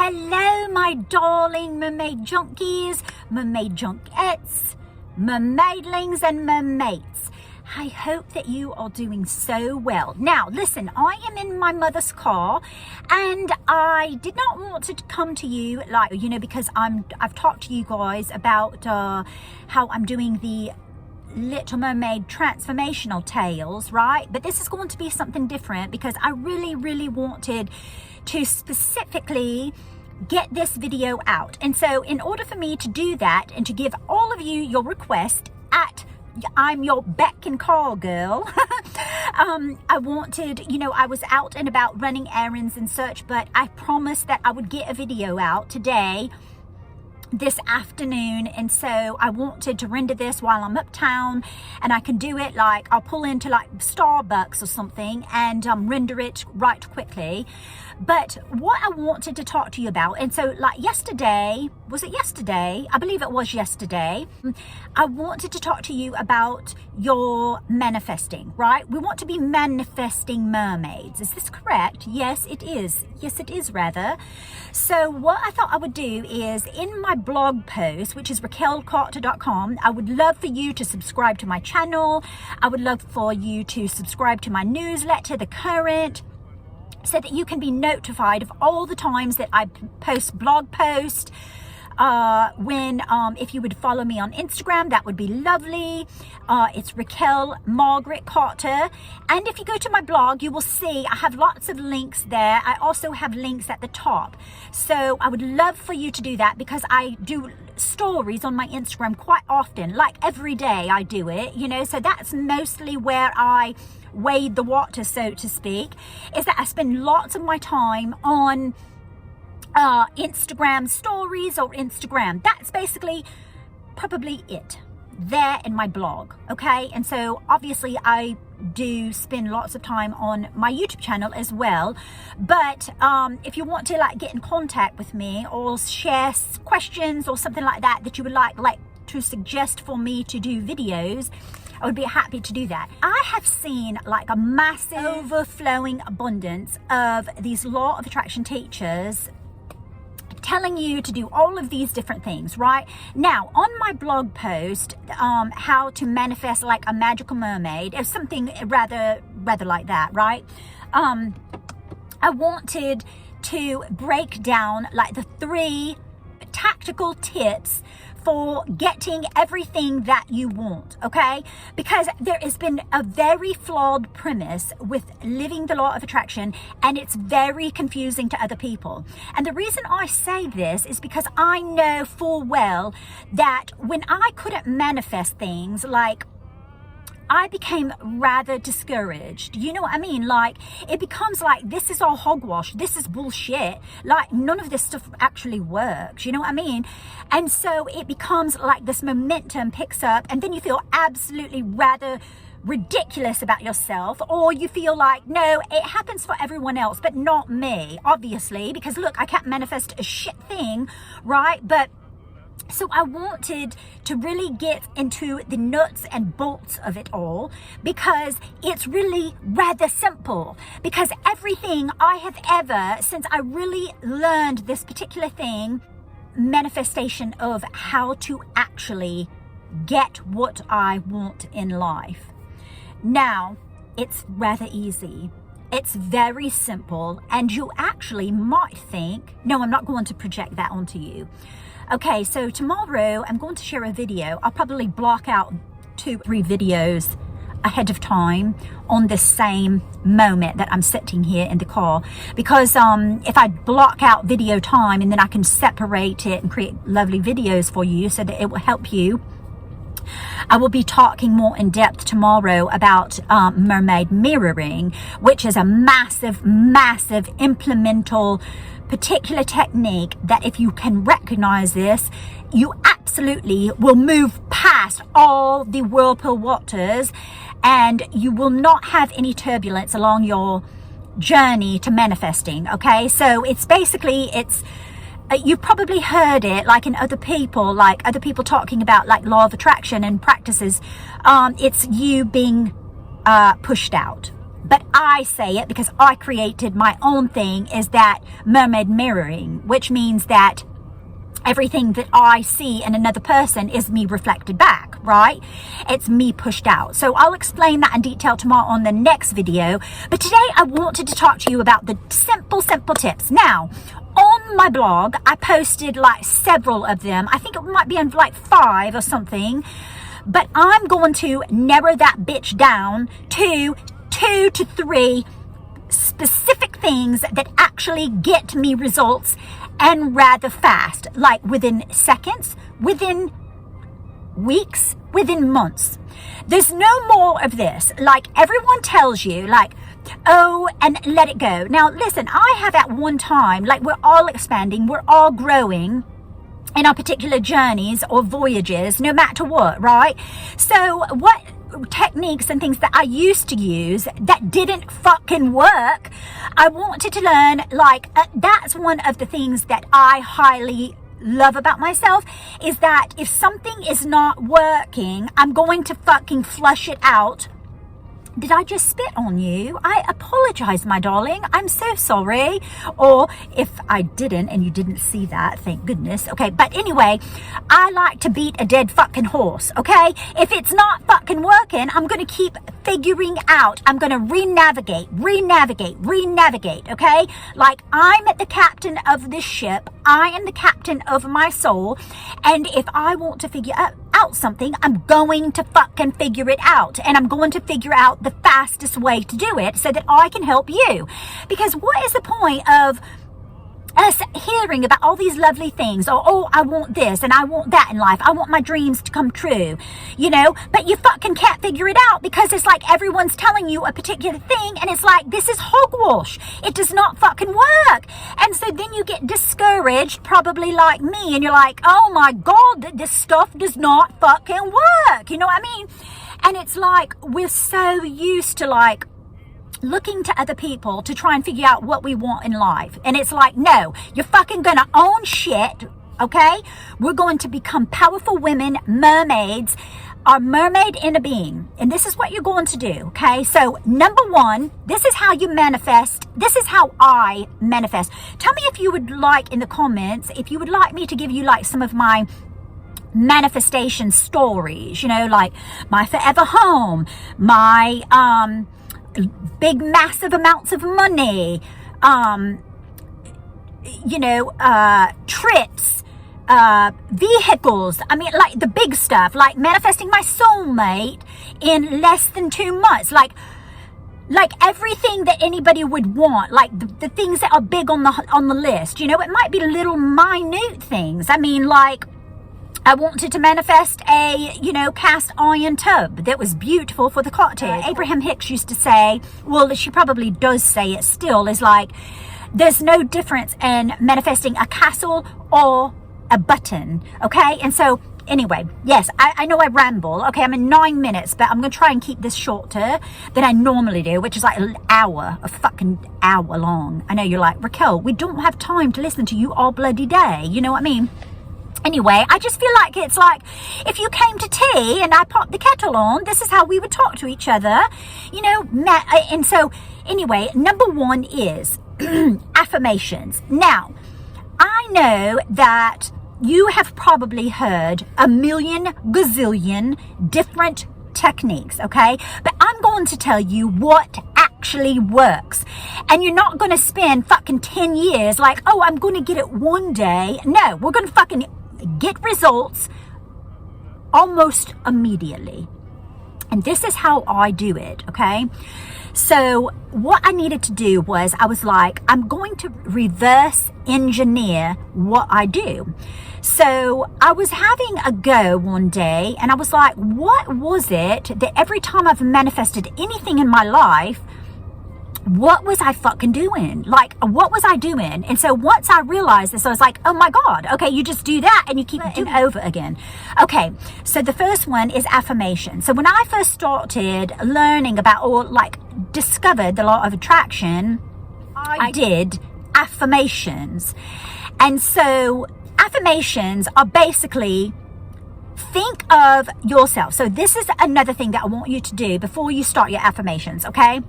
Hello, my darling mermaid junkies, mermaid junkettes, mermaidlings and mermaids. I hope that you are doing so well. Now, listen, I am in my mother's car and I did not want to come to you because I've talked to you guys about how I'm doing the Little Mermaid transformational tales, right? But this is going to be something different because I really wanted to specifically get this video out. And so in order for me to do that and to give all of you your request I'm your beck and call girl. I wanted, I was out and about running errands and such, but I promised that I would get a video out today, this afternoon, and so I wanted to render this while I'm uptown, and I can do it I'll pull into Starbucks or something and render it right quickly. But what I wanted to talk to you about, and so yesterday, was it yesterday? I believe it was yesterday. I wanted to talk to you about your manifesting, right? We want to be manifesting mermaids. Is this correct? Yes, it is. Yes, it is rather. So what I thought I would do is in my blog post, which is raquelcarter.com, I would love for you to subscribe to my channel. I would love for you to subscribe to my newsletter, The Current, so that you can be notified of all the times that I post blog posts. If you would follow me on Instagram, that would be lovely. It's Raquel Margaret Carter. And if you go to my blog, you will see I have lots of links there. I also have links at the top. So I would love for you to do that because I do stories on my Instagram quite often, every day I do it, so that's mostly where I wade the water, so to speak, is that I spend lots of my time on Instagram stories or Instagram. That's basically probably it there in my blog, okay? And so obviously I do spend lots of time on my YouTube channel as well. But if you want to get in contact with me or share questions or something like that you would like to suggest for me to do videos, I would be happy to do that. I have seen a massive overflowing abundance of these law of attraction teachers telling you to do all of these different things, right? Now, on my blog post, how to manifest like a magical mermaid, or something rather like that, right? I wanted to break down the 3 tactical tips for getting everything that you want, okay? Because there has been a very flawed premise with living the law of attraction, and it's very confusing to other people. And the reason I say this is because I know full well that when I couldn't manifest things, I became rather discouraged. You know what I mean? It becomes this is all hogwash. This is bullshit. None of this stuff actually works. You know what I mean? And so it becomes this momentum picks up, and then you feel absolutely rather ridiculous about yourself, or you feel no, it happens for everyone else, but not me, obviously, because look, I can't manifest a shit thing, right? But so I wanted to really get into the nuts and bolts of it all, because it's really rather simple. Because everything I have ever, since I really learned this particular thing, manifestation of how to actually get what I want in life. Now, it's rather easy. It's very simple, and you actually might think, no, I'm not going to project that onto you. Okay, so tomorrow I'm going to share a video. I'll probably block out 2-3 videos ahead of time on the same moment that I'm sitting here in the car, because if I block out video time and then I can separate it and create lovely videos for you so that it will help you. I will be talking more in depth tomorrow about mermaid mirroring, which is a massive implemental particular technique that if you can recognize this, you absolutely will move past all the whirlpool waters, and you will not have any turbulence along your journey to manifesting. Okay, so it's basically, you probably heard it in other people talking about law of attraction and practices. It's you being pushed out. but I say it because I created my own thing, is that mermaid mirroring, which means that everything that I see in another person is me reflected back, right? It's me pushed out. So I'll explain that in detail tomorrow on the next video. But today I wanted to talk to you about the simple tips. Now, on my blog, I posted like several of them. I think it might be in like 5 or something. But I'm going to narrow that bitch down to 2 to 3 specific things that actually get me results, and rather fast, like within seconds, within weeks, within months. There's no more of this. Like everyone tells you, like, oh, and let it go. Now, listen, I have at one time, like we're all expanding, we're all growing in our particular journeys or voyages, no matter what, right? So what techniques and things that I used to use that didn't fucking work, I wanted to learn. Like that's one of the things that I highly love about myself, is that if something is not working, I'm going to fucking flush it out. Did I just spit on you? I apologize, my darling. I'm so sorry. Or if I didn't and you didn't see that, thank goodness. Okay, but anyway, I like to beat a dead fucking horse, okay? If it's not fucking working, I'm going to keep figuring out. I'm going to re-navigate, okay? Like I'm the captain of this ship. I am the captain of my soul. And if I want to figure out something, I'm going to fucking figure it out, and I'm going to figure out the fastest way to do it so that I can help you. Because what is the point of us hearing about all these lovely things, or oh, I want this and I want that in life, I want my dreams to come true, you know, but you fucking can't figure it out because it's like everyone's telling you a particular thing, and it's like, this is hogwash, it does not fucking work. And so then you get discouraged, probably like me, and you're like, oh my god, this stuff does not fucking work, you know what I mean? And it's like we're so used to like looking to other people to try and figure out what we want in life, and it's like, no, you're fucking gonna own shit, okay? We're going to become powerful women, mermaids, a mermaid in a being, and this is what you're going to do, okay? So number 1, this is how you manifest. This is how I manifest. Tell me if you would like in the comments, if you would like me to give you like some of my manifestation stories, you know, like my forever home, my big massive amounts of money, you know, trips, vehicles. I mean, like the big stuff, like manifesting my soulmate in less than 2 months, like everything that anybody would want, like the things that are big on the list. You know, it might be little minute things. I mean, like I wanted to manifest a, you know, cast iron tub that was beautiful for the cottage. Abraham Hicks used to say, well, she probably does say it still, is like, there's no difference in manifesting a castle or a button, okay? And so anyway, yes, I know I ramble. Okay, I'm in 9 minutes, but I'm going to try and keep this shorter than I normally do, which is like an hour, a fucking hour long. I know you're like, Raquel, we don't have time to listen to you all bloody day. You know what I mean? Anyway, I just feel like it's like if you came to tea and I popped the kettle on, this is how we would talk to each other, you know. And so anyway, number 1 is affirmations. Now, I know that you have probably heard a million gazillion different techniques, okay? But I'm going to tell you what actually works. And you're not going to spend fucking 10 years like, oh, I'm going to get it one day. No, we're going to fucking get results almost immediately. And this is how I do it, okay? So what I needed to do was, I was like, I'm going to reverse engineer what I do. So I was having a go one day, and I was like, what was it that every time I've manifested anything in my life, what was I fucking doing? Like, what was I doing? And so once I realized this, I was like, oh my God, okay, you just do that and you keep doing it over again. Okay, so the first one is affirmation. So when I first started learning about, or like discovered the law of attraction, I did affirmations. And so affirmations are basically, think of yourself. So this is another thing that I want you to do before you start your affirmations, okay?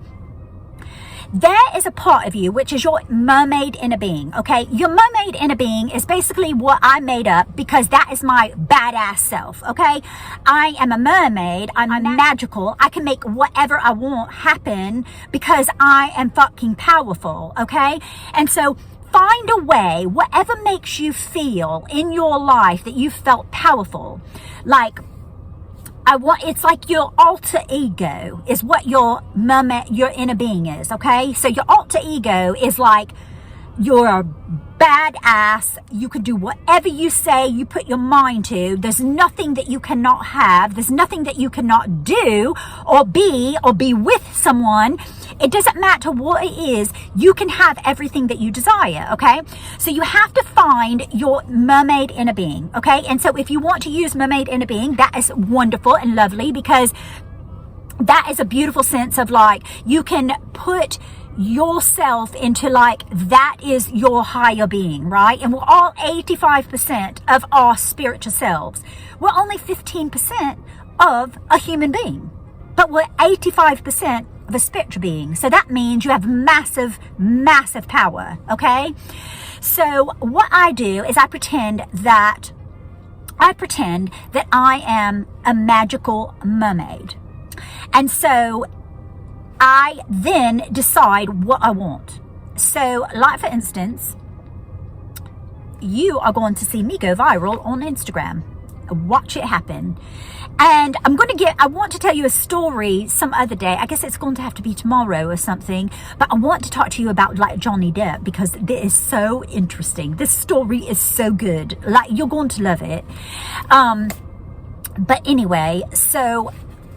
there is a part of you which is your mermaid inner being, okay? Your mermaid inner being is basically what I made up because that is my badass self, okay? I am a mermaid. I'm magical. I can make whatever I want happen because I am fucking powerful, okay? And so find a way, whatever makes you feel in your life that you felt powerful. Like, it's like your alter ego is what your mermaid, your inner being is, okay? So your alter ego is like, you're a badass. You can do whatever you say, you put your mind to. There's nothing that you cannot have. There's nothing that you cannot do or be with someone. It doesn't matter what it is. You can have everything that you desire, okay? So you have to find your mermaid inner being, okay? And so if you want to use mermaid inner being, that is wonderful and lovely because that is a beautiful sense of like, you can put yourself into like, that is your higher being, right? And we're all 85% of our spiritual selves. We're only 15% of a human being, but we're 85% of a spiritual being. So that means you have massive power, okay? So what I do is I pretend that I am a magical mermaid. And so I then decide what I want. So like for instance, you are going to see me go viral on Instagram. Watch it happen. And I want to tell you a story some other day. I guess it's going to have to be tomorrow or something. But I want to talk to you about like Johnny Depp because it is so interesting. This story is so good. Like, you're going to love it. But anyway, so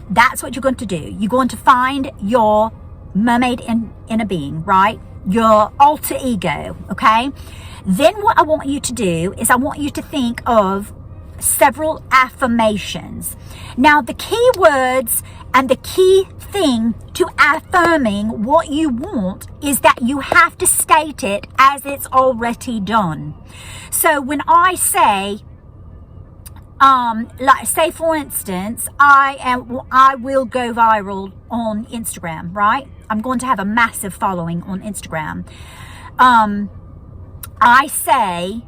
that's what you're going to do. You're going to find your mermaid inner being, right? Your alter ego, okay? Then what I want you to do is I want you to think of several affirmations. Now, the key words and the key thing to affirming what you want is that you have to state it as it's already done. So when I say, like say for instance, I will go viral on Instagram, right? I'm going to have a massive following on Instagram. I say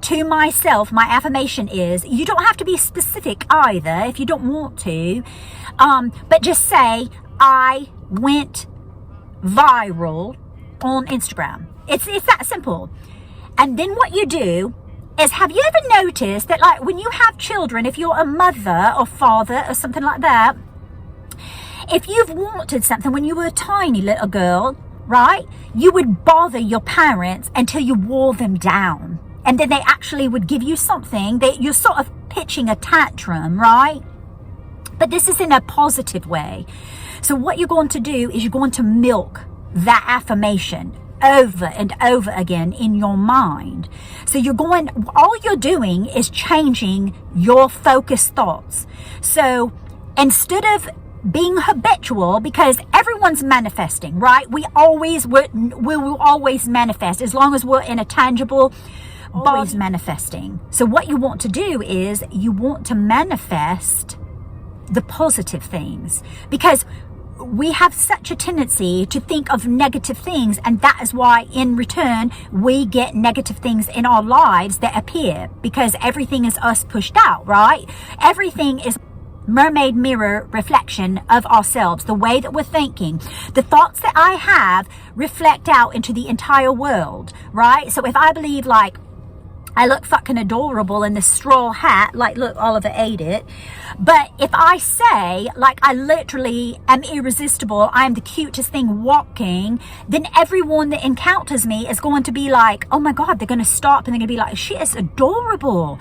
to myself, my affirmation is, you don't have to be specific either if you don't want to, but just say, I went viral on Instagram. It's that simple. And then what you do is, have you ever noticed that like when you have children, if you're a mother or father or something like that, if you've wanted something when you were a tiny little girl, right, you would bother your parents until you wore them down. And then they actually would give you something that you're sort of pitching a tantrum, right? But this is in a positive way. So what you're going to do is you're going to milk that affirmation over and over again in your mind. So all you're doing is changing your focused thoughts. So instead of being habitual, because everyone's manifesting, right? We will always manifest as long as we're in a tangible, always manifesting. So what you want to do is you want to manifest the positive things, because we have such a tendency to think of negative things, and that is why in return we get negative things in our lives that appear, because everything is us pushed out, right? Everything is mermaid mirror reflection of ourselves, the way that we're thinking. The thoughts that I have reflect out into the entire world, right? So if I believe like I look fucking adorable in this straw hat, like look, Oliver ate it. But if I say like I literally am irresistible, I'm the cutest thing walking, then everyone that encounters me is going to be like, oh my God, they're going to stop and they're going to be like, she is adorable.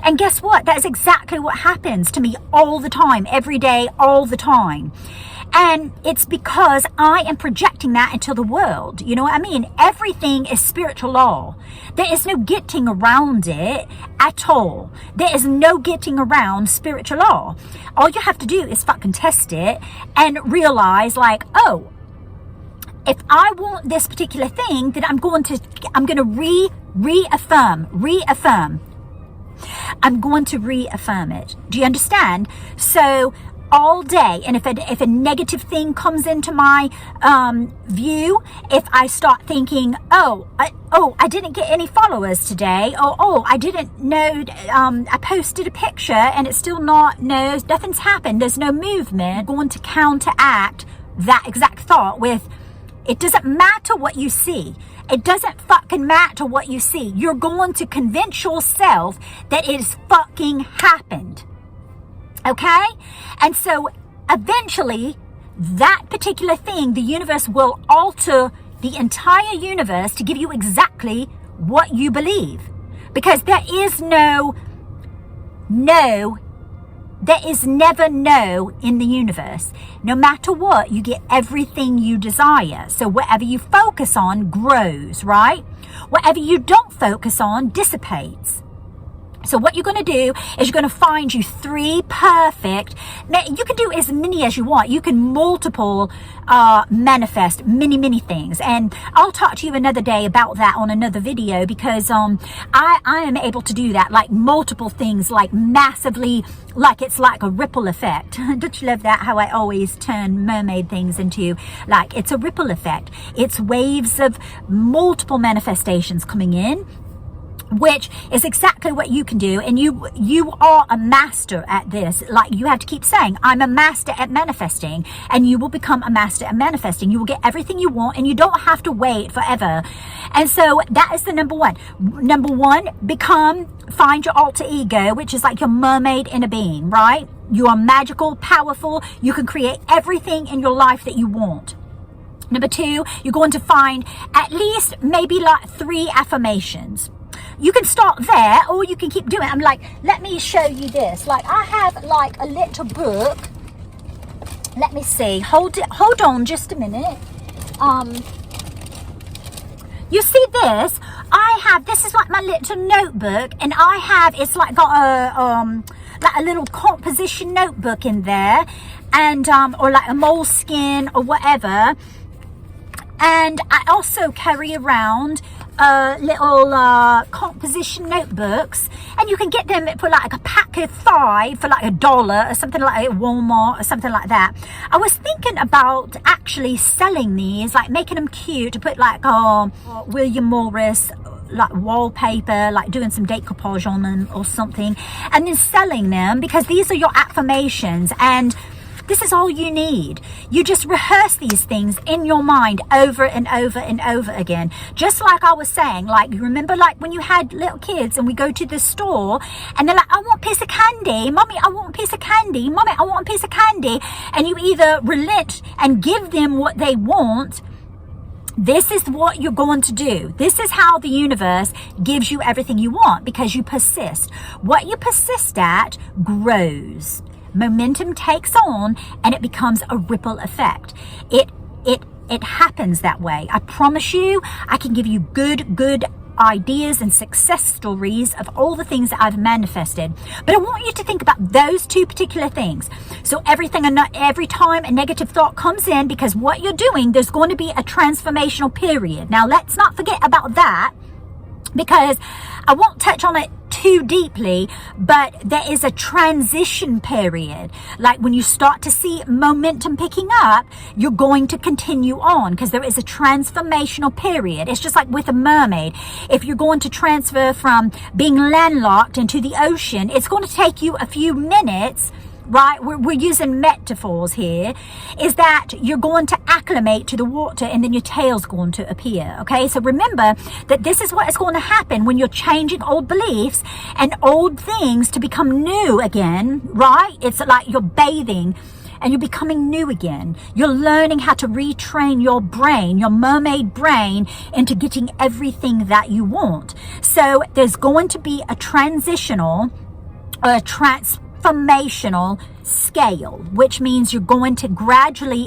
And guess what? That is exactly what happens to me all the time, every day, all the time. And it's because I am projecting that into the world. You know what I mean? Everything is spiritual law. There is no getting around it at all. There is no getting around spiritual law. All you have to do is fucking test it and realize like, oh, if I want this particular thing, then I'm going to reaffirm. I'm going to reaffirm it. Do you understand? So all day. And if a negative thing comes into my view, if I start thinking, I didn't get any followers today, or I didn't know, I posted a picture and it's still nothing's happened, there's no movement, I'm going to counteract that exact thought with, it doesn't matter what you see. It doesn't fucking matter what you see. You're going to convince yourself that it has fucking happened. Okay? And so eventually that particular thing, the universe will alter the entire universe to give you exactly what you believe. Because there is there is never no in the universe. No matter what, you get everything you desire. So whatever you focus on grows, right? Whatever you don't focus on dissipates. So what you're going to do is you're going to find you 3 perfect, you can do as many as you want. You can multiple manifest many things. And I'll talk to you another day about that on another video, because I am able to do that, like multiple things, like massively, like it's like a ripple effect. Don't you love that? How I always turn mermaid things into, like, it's a ripple effect. It's waves of multiple manifestations coming in, which is exactly what you can do. And you are a master at this. Like, you have to keep saying, I'm a master at manifesting, and you will become a master at manifesting. You will get everything you want, and you don't have to wait forever. And so that is the number one. Number one, find your alter ego, which is like your mermaid inner being, right? You are magical, powerful. You can create everything in your life that you want. Number 2, you're going to find at least maybe like 3 affirmations. You can start there, or you can keep doing it. I'm like, let me show you this. Like, I have like a little book. Let me see. Hold on just a minute. You see this? This is like my little notebook, and it's like got a little composition notebook in there, and or like a moleskin or whatever. And I also carry around little composition notebooks, and you can get them for like a pack of 5 for like $1 or something, like at Walmart or something like that. I was thinking about actually selling these, like making them cute to put like William Morris like wallpaper, like doing some decoupage on them or something, and then selling them, because these are your affirmations, and this is all you need. You just rehearse these things in your mind over and over and over again. Just like I was saying, like, you remember like when you had little kids and we go to the store and they're like, I want a piece of candy. Mommy, I want a piece of candy. Mommy, I want a piece of candy. And you either relent and give them what they want. This is what you're going to do. This is how the universe gives you everything you want, because you persist. What you persist at grows. Momentum takes on, and it becomes a ripple effect. It happens that way. I promise you, I can give you good ideas and success stories of all the things that I've manifested. But I want you to think about those 2 particular things. So every time a negative thought comes in, because what you're doing, there's going to be a transformational period. Now, let's not forget about that, because I won't touch on it too deeply, but there is a transition period. Like when you start to see momentum picking up, you're going to continue on, because there is a transformational period. It's just like with a mermaid. If you're going to transfer from being landlocked into the ocean, it's going to take you a few minutes, right? We're using metaphors here, is that you're going to acclimate to the water, and then your tail's going to appear. Okay, so remember that this is what is going to happen when you're changing old beliefs and old things to become new again, right? It's like you're bathing and you're becoming new again. You're learning how to retrain your brain, your mermaid brain, into getting everything that you want. So there's going to be a transformational scale, which means you're going to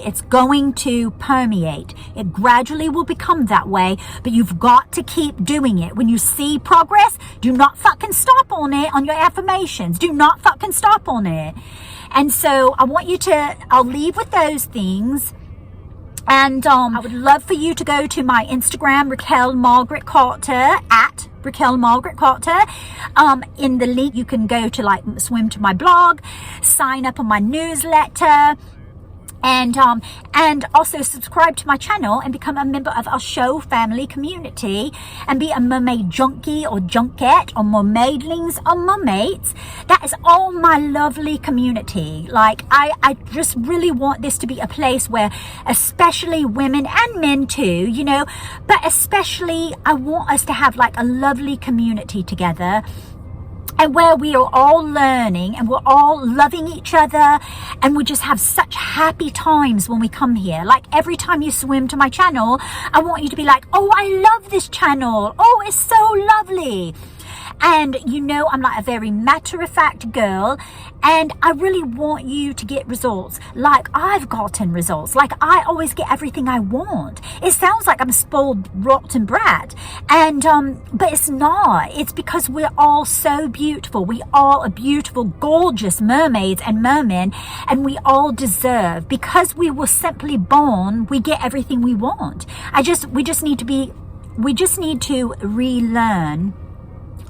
it's going to permeate. It gradually will become that way, but you've got to keep doing it. When you see progress, do not fucking stop on it, on your affirmations. Do not fucking stop on it. And so I'll leave with those things. And I would love for you to go to my Instagram, Raquel Margaret Carter, at Raquel Margaret Carter. In the link, you can go to like swim to my blog, sign up on my newsletter, and also subscribe to my channel and become a member of our show family community and be a mermaid junkie or junket or mermaidlings or mermaids. That is all my lovely community. Like I just really want this to be a place where especially women and men too, you know, but especially I want us to have like a lovely community together, and where we are all learning and we're all loving each other, and we just have such happy times when we come here. Like every time you swim to my channel, I want you to be like, oh, I love this channel. Oh, it's so lovely. And you know, I'm like a very matter-of-fact girl, and I really want you to get results like I've gotten results. Like I always get everything I want. It sounds like I'm a spoiled rotten brat, and but it's not. It's because we're all so beautiful. We all are beautiful, gorgeous mermaids and mermen, and we all deserve, because we were simply born, we get everything we want. We just need to relearn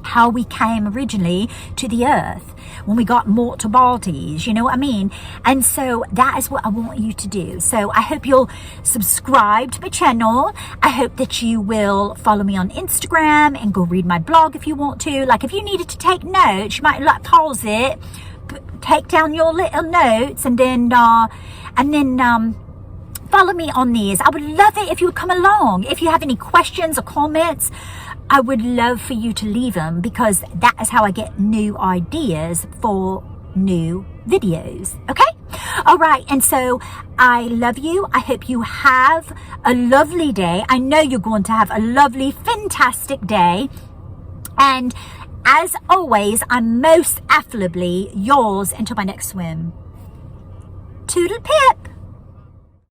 how we came originally to the earth when we got mortal bodies, you know what I mean? And so that is what I want you to do. So I hope you'll subscribe to my channel. I hope that you will follow me on Instagram and go read my blog if you want to. Like if you needed to take notes, you might like pause it, take down your little notes, and then follow me on these. I would love it if you would come along. If you have any questions or comments, I would love for you to leave them, because that is how I get new ideas for new videos. Okay? All right. And so I love you. I hope you have a lovely day. I know you're going to have a lovely, fantastic day. And as always, I'm most affably yours until my next swim. Toodle pip.